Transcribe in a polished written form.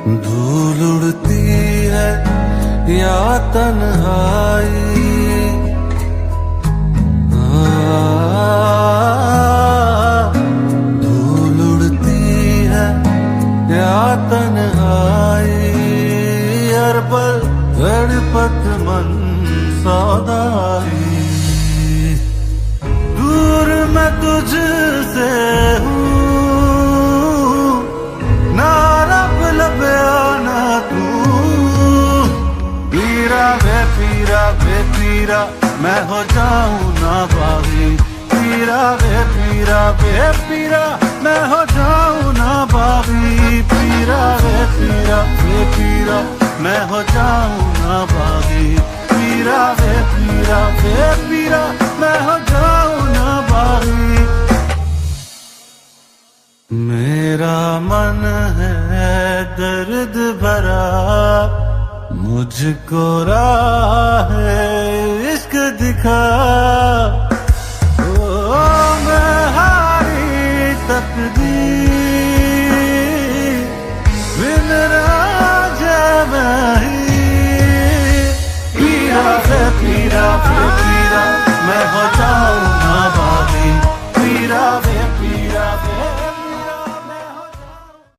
धूल उड़ती है या तन्हाई, धूल उड़ती है या तन्हाई, हर पल धड़पत मन सौदाई। दूर मैं तुझसे हूँ, ना रब लबे ना तू। पीरा बेपीरा मैं हो जाऊं ना बागी। पीरा बेपीरा मैं हो जाऊं ना बागी। पीरा बेपीरा मैं हो जाऊं ना बागी। पीरा बेपीरा मैं हो जाऊं ना बागी। मेरा मन है दर्द भरा, मुझको राह इश्क दिखा।